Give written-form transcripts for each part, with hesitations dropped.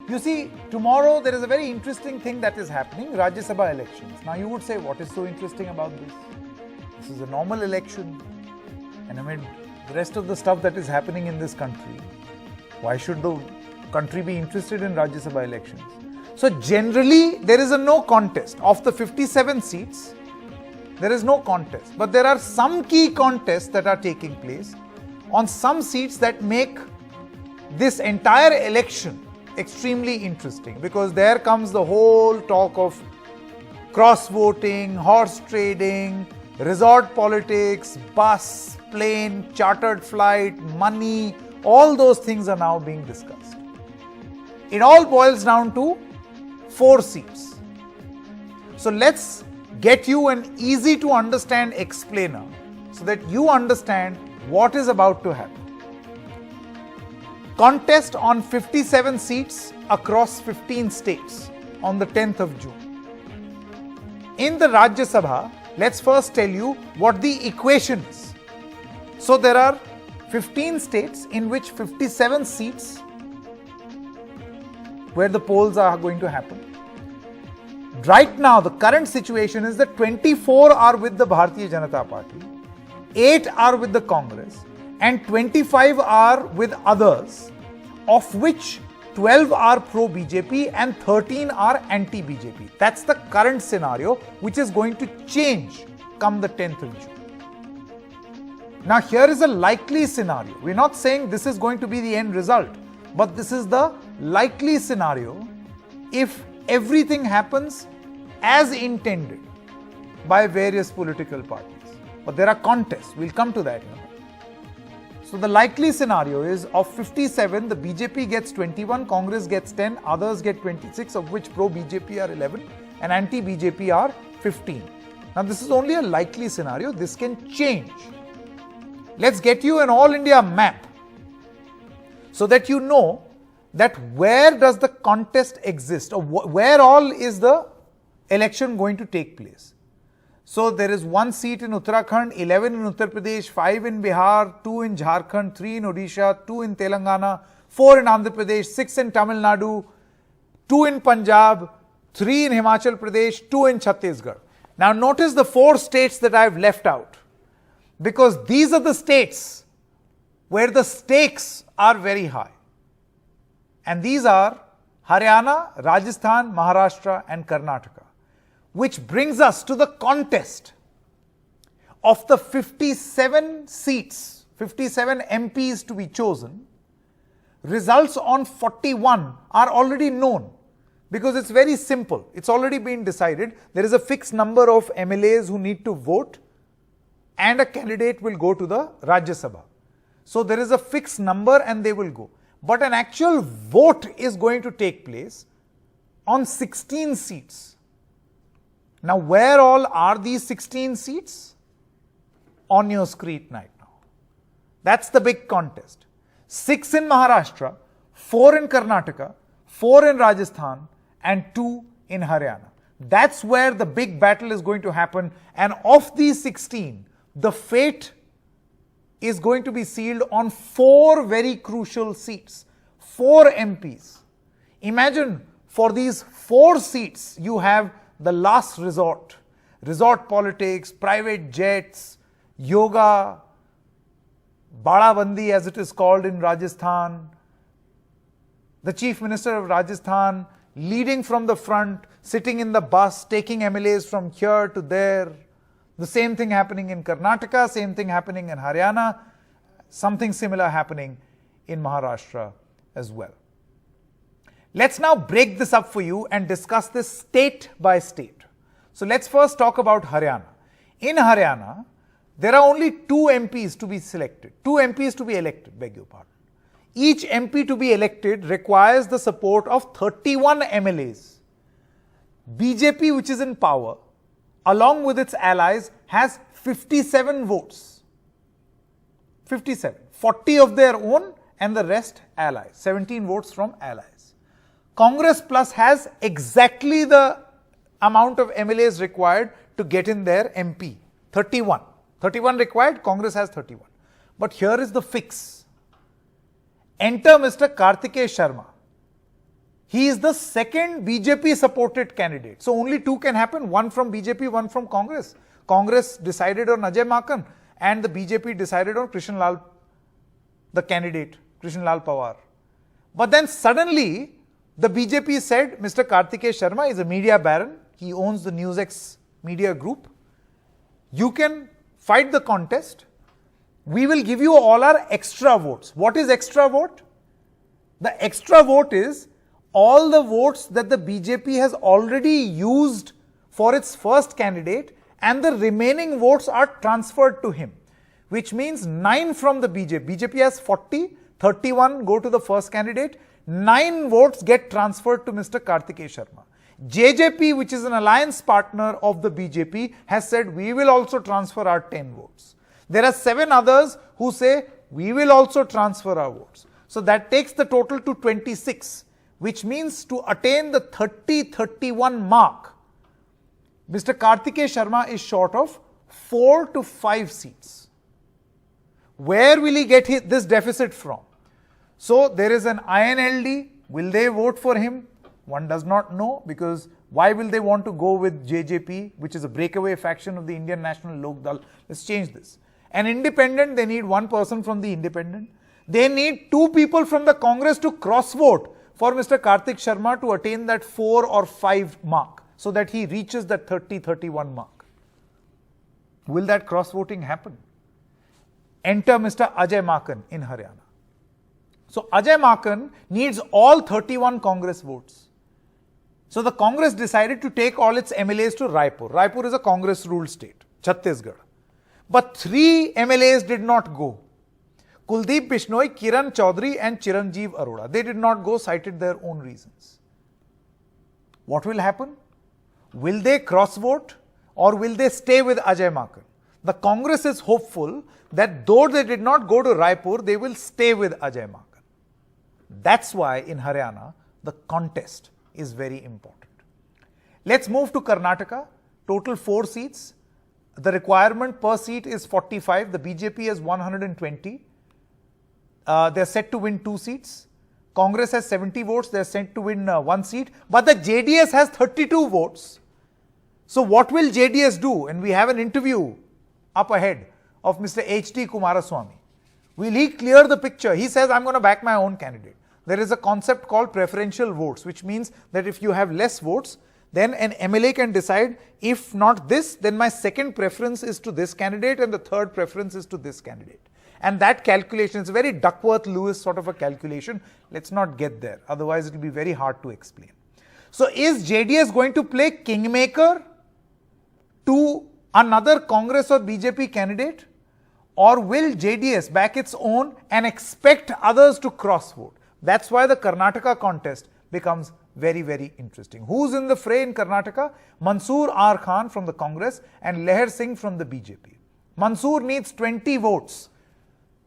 You see, tomorrow there is a very interesting thing that is happening, Rajya Sabha elections. Now you would say, what is so interesting about this? This is a normal election. And amid the rest of the stuff that is happening in this country, why should the country be interested in Rajya Sabha elections? So generally, there is a no contest. Of the 57 seats, there is no contest. But there are some key contests that are taking place on some seats that make this entire election extremely interesting, because there comes the whole talk of cross-voting, horse trading, resort politics, bus, plane, chartered flight, money, all those things are now being discussed. It all boils down to 4 seats. So let's get you an easy to understand explainer so that you understand what is about to happen. Contest on 57 seats across 15 states on the 10th of June. In the Rajya Sabha, let's first tell you what the equation is. So there are 15 states in which 57 seats where the polls are going to happen. Right now, the current situation is that 24 are with the Bharatiya Janata Party, 8 are with the Congress, and 25 are with others, of which 12 are pro-BJP and 13 are anti-BJP. That's the current scenario, which is going to change come the 10th of June. Now, here is a likely scenario. We're not saying this is going to be the end result, but this is the likely scenario if everything happens as intended by various political parties. But there are contests. We'll come to that. So the likely scenario is of 57, the BJP gets 21, Congress gets 10, others get 26, of which pro-BJP are 11 and anti-BJP are 15. Now this is only a likely scenario. This can change. Let's get you an all India map so that you know that where does the contest exist, or where all is the election going to take place. So there is 1 seat in Uttarakhand, 11 in Uttar Pradesh, 5 in Bihar, 2 in Jharkhand, 3 in Odisha, 2 in Telangana, 4 in Andhra Pradesh, 6 in Tamil Nadu, 2 in Punjab, 3 in Himachal Pradesh, 2 in Chhattisgarh. Now notice the 4 states that I have left out, because these are the states where the stakes are very high. And these are Haryana, Rajasthan, Maharashtra and Karnataka. Which brings us to the contest of the 57 seats, 57 MPs to be chosen. Results on 41 are already known, because it's very simple. It's already been decided. There is a fixed number of MLAs who need to vote, and a candidate will go to the Rajya Sabha. So there is a fixed number and they will go. But an actual vote is going to take place on 16 seats. Now, where all are these 16 seats? On your screen right now. That's the big contest. 6 in Maharashtra, 4 in Karnataka, 4 in Rajasthan and 2 in Haryana. That's where the big battle is going to happen, and of these 16, the fate is going to be sealed on 4 very crucial seats, 4 MPs. Imagine, for these 4 seats, you have the last resort, resort politics, private jets, yoga, Badabandi as it is called in Rajasthan, the Chief Minister of Rajasthan leading from the front, sitting in the bus, taking MLAs from here to there. The same thing happening in Karnataka, same thing happening in Haryana, something similar happening in Maharashtra as well. Let's now break this up for you and discuss this state by state. So let's first talk about Haryana. In Haryana, there are only 2 MPs to be selected, 2 MPs to be elected, beg your pardon. Each MP to be elected requires the support of 31 MLAs. BJP, which is in power, along with its allies, has 57 votes. 57. 40 of their own and the rest allies. 17 votes from allies. Congress Plus has exactly the amount of MLAs required to get in their MP. 31. 31 required, Congress has 31. But here is the fix. Enter Mr. Kartikeya Sharma. He is the second BJP supported candidate. So only two can happen, one from BJP, one from Congress. Congress decided on Ajay Maken and the BJP decided on Krishan Lal, the candidate, Krishan Lal Pawar. But then suddenly the BJP said Mr. Kartikeya Sharma is a media baron. He owns the NewsX media group. You can fight the contest. We will give you all our extra votes. What is extra vote? The extra vote is all the votes that the BJP has already used for its first candidate and the remaining votes are transferred to him, which means 9 from the BJP. BJP has 40, 31 go to the first candidate, 9 votes get transferred to Mr. Kartikeya Sharma. JJP, which is an alliance partner of the BJP, has said we will also transfer our 10 votes. There are 7 others who say we will also transfer our votes. So that takes the total to 26, which means to attain the 30-31 mark, Mr. Kartikeya Sharma is short of 4 to 5 seats. Where will he get this deficit from? So there is an INLD. Will they vote for him? One does not know, because why will they want to go with JJP, which is a breakaway faction of the Indian National Lok Dal? Let's change this. An independent, they need 1 person from the independent. They need 2 people from the Congress to cross vote for Mr. Kartik Sharma to attain that 4 or 5 mark, so that he reaches that 30-31 mark. Will that cross voting happen? Enter Mr. Ajay Maken in Haryana. So Ajay Maken needs all 31 Congress votes. So the Congress decided to take all its MLAs to Raipur. Raipur is a Congress ruled state, Chhattisgarh. But 3 MLAs did not go. Kuldeep Bishnoi, Kiran Chaudhary and Chiranjeev Arora. They did not go, cited their own reasons. What will happen? Will they cross vote or will they stay with Ajay Maken? The Congress is hopeful that though they did not go to Raipur, they will stay with Ajay Maken. That's why in Haryana, the contest is very important. Let's move to Karnataka. Total 4 seats. The requirement per seat is 45. The BJP has 120. They're set to win 2 seats. Congress has 70 votes. They're set to win 1 seat. But the JDS has 32 votes. So what will JDS do? And we have an interview up ahead of Mr. H.D. Kumaraswamy. Will he clear the picture? He says, I'm going to back my own candidate. There is a concept called preferential votes, which means that if you have less votes, then an MLA can decide, if not this, then my second preference is to this candidate and the third preference is to this candidate. And that calculation is a very Duckworth-Lewis sort of a calculation. Let's not get there. Otherwise, it will be very hard to explain. So is JDS going to play kingmaker to another Congress or BJP candidate? Or will JDS back its own and expect others to cross vote? That's why the Karnataka contest becomes very, very interesting. Who's in the fray in Karnataka? Mansoor R. Khan from the Congress and Leher Singh from the BJP. Mansoor needs 20 votes.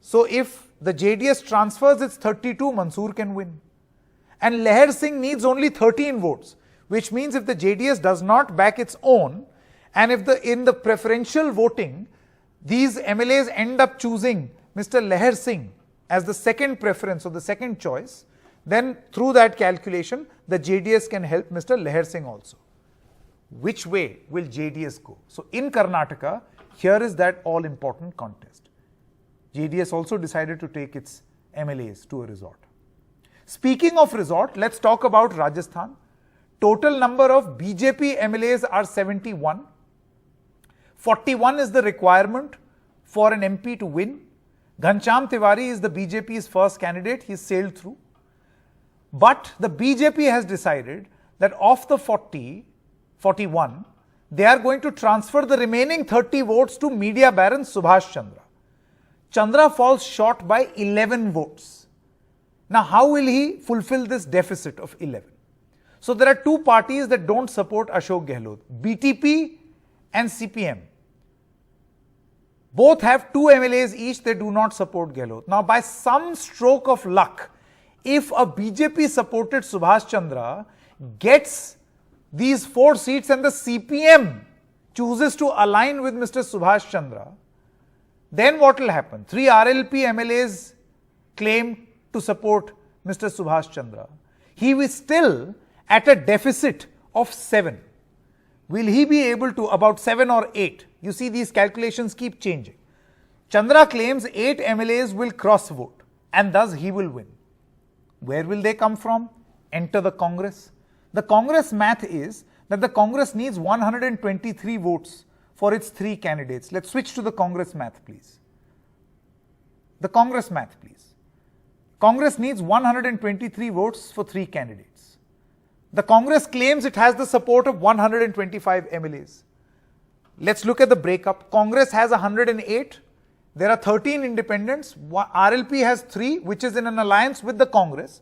So if the JDS transfers its 32, Mansoor can win. And Leher Singh needs only 13 votes, which means if the JDS does not back its own, and if in the preferential voting, these MLAs end up choosing Mr. Leher Singh as the second preference or the second choice, then through that calculation, the JDS can help Mr. Leher Singh also. Which way will JDS go? So in Karnataka, here is that all-important contest. JDS also decided to take its MLAs to a resort. Speaking of resort, let's talk about Rajasthan. Total number of BJP MLAs are 71. 41 is the requirement for an MP to win. Ghanshyam Tiwari is the BJP's first candidate. He sailed through. But the BJP has decided that of the 41, they are going to transfer the remaining 30 votes to media baron Subhash Chandra. Chandra falls short by 11 votes. Now, how will he fulfill this deficit of 11? So, there are 2 parties that don't support Ashok Gehlot, BTP and CPM. Both have 2 MLAs each, they do not support Gehlot. Now, by some stroke of luck, if a BJP supported Subhash Chandra gets these 4 seats and the CPM chooses to align with Mr. Subhash Chandra, then what will happen? 3 RLP MLAs claim to support Mr. Subhash Chandra. He is still at a deficit of 7. Will he be able to, about 7 or 8? You see, these calculations keep changing. Chandra claims 8 MLAs will cross vote and thus he will win. Where will they come from? Enter the Congress. The Congress math is that the Congress needs 123 votes for its 3 candidates. Let's switch to the Congress math, please. The Congress math, please. Congress needs 123 votes for 3 candidates. The Congress claims it has the support of 125 MLAs. Let's look at the breakup. Congress has 108. There are 13 independents. RLP has 3, which is in an alliance with the Congress.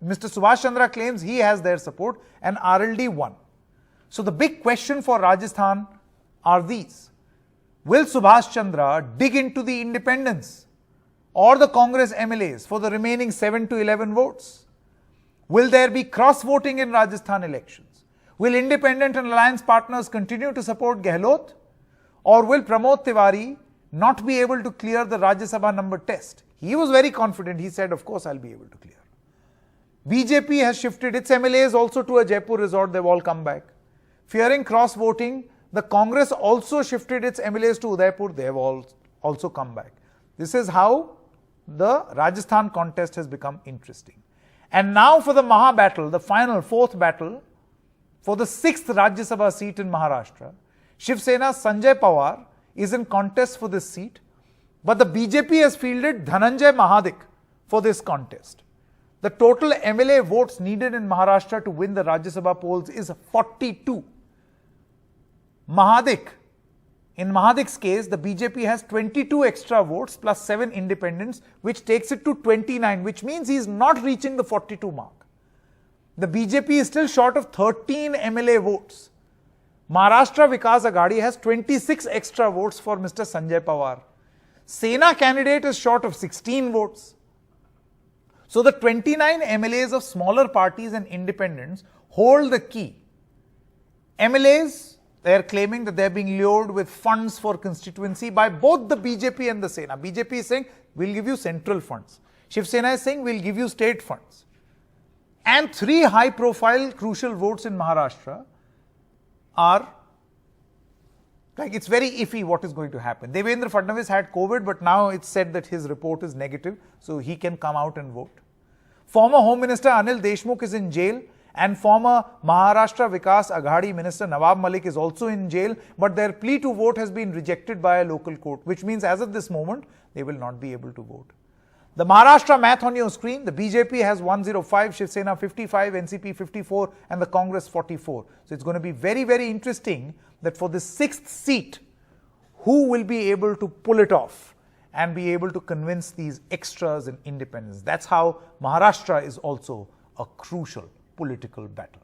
Mr. Subhash Chandra claims he has their support, and RLD 1. So the big question for Rajasthan are these. Will Subhash Chandra dig into the independents or the Congress MLAs for the remaining 7 to 11 votes? Will there be cross-voting in Rajasthan elections? Will independent and alliance partners continue to support Gehlot? Or will Pramod Tiwari not be able to clear the Rajya Sabha number test? He was very confident. He said, of course, I'll be able to clear. BJP has shifted its MLAs also to a Jaipur resort. They've all come back. Fearing cross-voting, the Congress also shifted its MLAs to Udaipur. They have all also come back. This is how the Rajasthan contest has become interesting. And now for the Maha battle, the final 4th battle, for the 6th Rajya Sabha seat in Maharashtra. Shiv Sena's Sanjay Pawar is in contest for this seat, but the BJP has fielded Dhananjay Mahadik for this contest. The total MLA votes needed in Maharashtra to win the Rajya Sabha polls is 42. In Mahadik's case, the BJP has 22 extra votes plus 7 independents, which takes it to 29, which means he is not reaching the 42 mark. The BJP is still short of 13 MLA votes. Maharashtra Vikas Aghadi has 26 extra votes for Mr. Sanjay Pawar. Sena candidate is short of 16 votes. So the 29 MLAs of smaller parties and independents hold the key. MLAs, they are claiming that they are being lured with funds for constituency by both the BJP and the Sena. BJP is saying, we'll give you central funds. Shiv Sena is saying, we'll give you state funds. And 3 high-profile crucial votes in Maharashtra are, like, it's very iffy what is going to happen. Devendra Fadnavis had COVID, but now it's said that his report is negative, so he can come out and vote. Former Home Minister Anil Deshmukh is in jail, and former Maharashtra Vikas Aghadi Minister Nawab Malik is also in jail, but their plea to vote has been rejected by a local court, which means as of this moment, they will not be able to vote. The Maharashtra math on your screen, the BJP has 105, Shiv Sena 55, NCP 54, and the Congress 44. So it's going to be very, very interesting that for the 6th seat, who will be able to pull it off and be able to convince these extras and independents. That's how Maharashtra is also a crucial political battle.